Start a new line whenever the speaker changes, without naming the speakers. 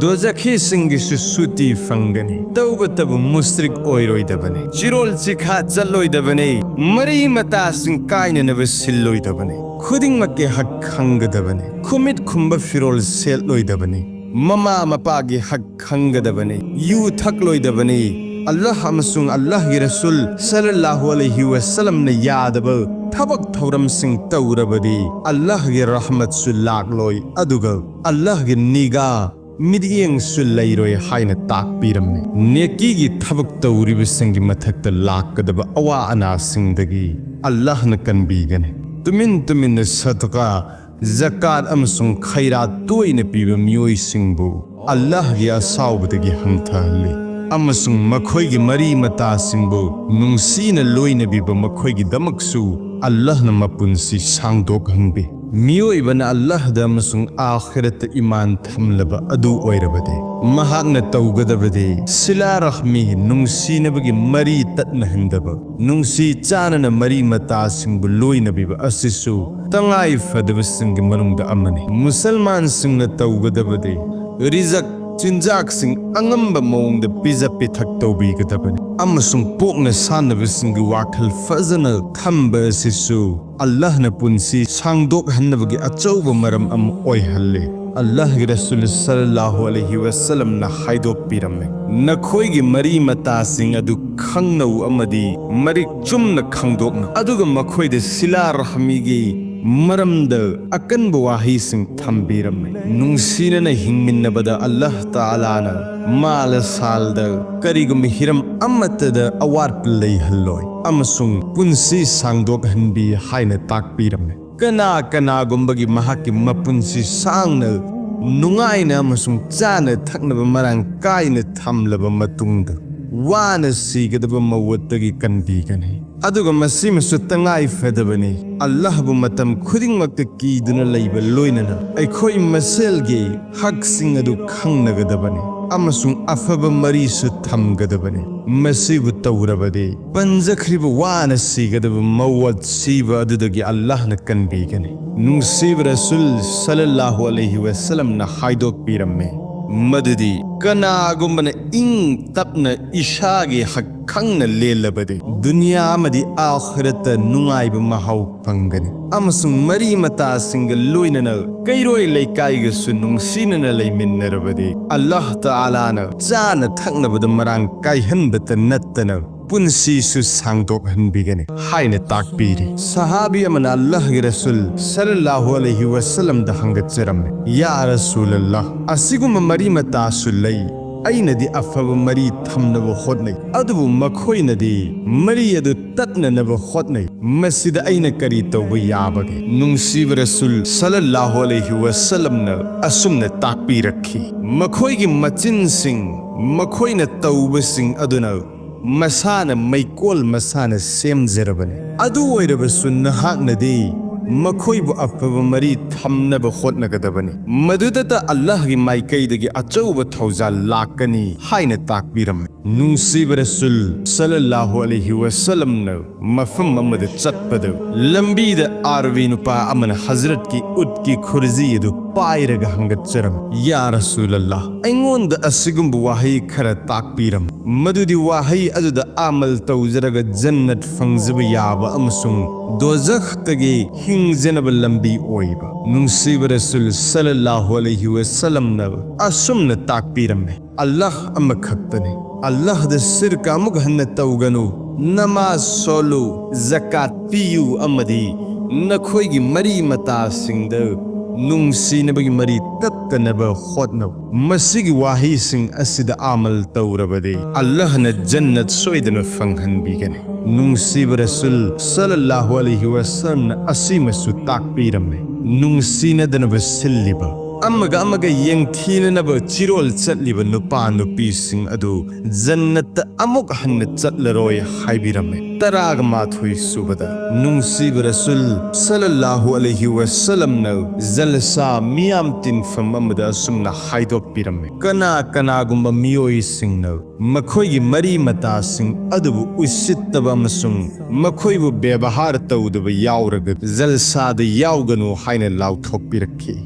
दोजखी सिंगी सुती फंगनी तब मुस्रिक ओइरोइदबने चिरोल चिखा चलोइदबने मरी मता सिंग काइननब सिल्लोइदबने खुदिंगमक्के हक खंगदबने खुमित खुंब फिरोल सेलोइदबने ममा मपागे हक खंगदबने यू थकलोइदबने अल्लाह अमसुंग अल्लाह की रसूल सल्लल्लाहु अलैहि वसल्लम ने यादब थबक थौरम सिंग तौरबदी अल्लाह की रहमत सुलाकलोय अदुगा अल्लाह की निगा मिदियंग सुलैरोय हायन ताकपीरमने नेकी की थबक तौरिबसिंगी मथक्ता लाकदब अवा अना सिंगदगी अल्लाह न कनबीगने तुमिन सदका ज़कात अमसुंग खैरात तोयने पीब मियोय सिंगबु अल्लाह की असाउबदगी हंथहले अमसुंग मखोयगी मरी मता सिंगबु नुंसीना लोयनबीब मखोयगी दमकसु अल्लाह न मपुंसी सांगदोक हंबे मियोइबन अल्लाह द अमसुंग आखिरत ईमान थमलब अदु ओइरबदे महाकना तौगदबदे सिला रहमी नुंसीनबगी मरी तत्नहंदब नुंसी चानना मरी मता सिंगबु लोयनबीब असिसु तंगाई फदबसिंगी मनुंगद अमने मुसलमान सिंगना तौगदबदे रिजक चिंजाक सिंग अंगंब मोंग द पिजा पिथक तौबीगदबने अमसुंग पोकना सानबसिंगी वाखल फजना थंब असिसु अल्लाह न पुंसी सांगदोक हन्नबगी अचौब मरम अम ओइहल्ले अल्लाह के रसूल सल्लल्लाहु अलैहि वसल्लम न हाइदोक पीरमे नखोयगी मरी मता सिंग अदु खंगनौ अमदी मरिक चुमना खंगदोकना अदुगा मखोयदे सिला रहमीगी मरमद अकनब वाही सिंग थंबीरमे नुंसीनना हिंगमिन्नबदा अल्लाह तालाना माल सालद करिगुम हिरम अमतद अवार्प लैहल्लोय अमसुंग पुंसी सांगदोक हनबी हायना ताकपीरमे कना गुंबगी महाकी मपुंसी सांगना नुंगाइना अमसुंग चाना थकनब मरांग कायना थमलब मतुंगदा वाना सीगदब मवत्तगी कनबीगने अदुगा मसीमसु तंगाई फदबने अल्लाहबु मतम खुदिंगमक्ता कीदुना लैबा लोयनना अखोय मसेलगे हकसिंग अदु खंगनगदबने अमसुंग अफब मरीसु थमगदबने मसीबु तौरबदे पंजखरिब वाना सीगदब मवत सीब अदुदगी अल्लाह न कनबीगने नुंसीब रसूल सल्लल्लाहु अलैहि वसल्लम न हाइदोक पीरमे मददी कनागुम्बन इंग तपना इशागे हक खंगना लेलबदे दुनिया मदी आखिरत नुंगाइब महाव फंगने अमसुंग मरी मता सिंग लोयनना कैरोय लैकाइगसु नुंसीनना लैमिन्नरबदे अल्लाह तालाना चाना थकनबद मरांग कायहनबत नत्तना पुंसीसु सांगदोक हनबीगने हायना ताकपीरी सहाबी अमना अल्लाह के रसूल सल्लल्लाहु अलैहि वसल्लम द हंगचरमे या रसूलल्लाह असिगुम मरी मता सुलै अइनदी अफब मरी थमनब होदनै अदुबु मखोयनदी मरी अदु तत्ननब होदनै मसिद अइना करी तौब याबगे नुंसीब रसूल सल्लल्लाहु अलैहि वसल्लम न असुमना ताकपीरखी मखोयगी मचिनसिंग मखोयना तौबसिंग अदुना मसाना मैकोल मसाना सेमजरबने अदु ओइरबसु नहाकनदी मखोयबु अफब मरी थमनब होदनगदबने मदुदत अल्लाह की माइकैदगी अचौब थौजा लाकनी हायना ताकबीरम नुंसीब रसूल सल्लल्लाहु अलैहि वसल्लम न मफम अमद चटपद लंबीद आरवी नुपा अमन हजरत की उट की खुरजी अदु पायरग हंगचरम या रसूलल्लाह अइंगोंद असिगुंबु वाही खरा ताकबीरम मदुदी वाही अदुद अमल तौजरग जन्नत फंगजब याबा अमसुंग दोजख्तगी हिंगजनब लंबी ओइबा नुंसीब रसूल सल्लल्लाहु अलैहि वसल्लम न असुमना ताकबीरमे अल्लाह अमखक्तने अल्लाह द सिरका अमुक हन्न तौगनु नमाज सोलु ज़कात पियु अमदी नखोयगी मरी मता सिंगद नुंसीनबगी मरी तत्तनब होदनौ मसिगी वाही सिंग असिद आमल तौरबदे अल्लाह न जन्नत सोयदन फंगहनबीगने नुंसीब रसूल सल्लल्लाहु अलैहि वसल्लम असीमसु ताकपीरमे नुंसीनदनब सिल्लिबा अमगा यंगथीननब चिरोल चटलिब नुपा नुपीसिंग अदु जन्नत अमुक हन्न चटलरोय हाइबिरमे तराग माथोय सुबदा नुंसीब रसूल सल्लल्लाहु अलैहि वसल्लम न जलसा मियाम तिनफम अमदा सुमना हाइदोक पिरमे कना गुंबा मियोय सिंग न मखोयगी मरी मता सिंग अदुबु उसित्तब अमसुंग मखोयबु व्यवहार तौदब यावरग जलसाद यावगनु हायना लाउथोक पिरखी।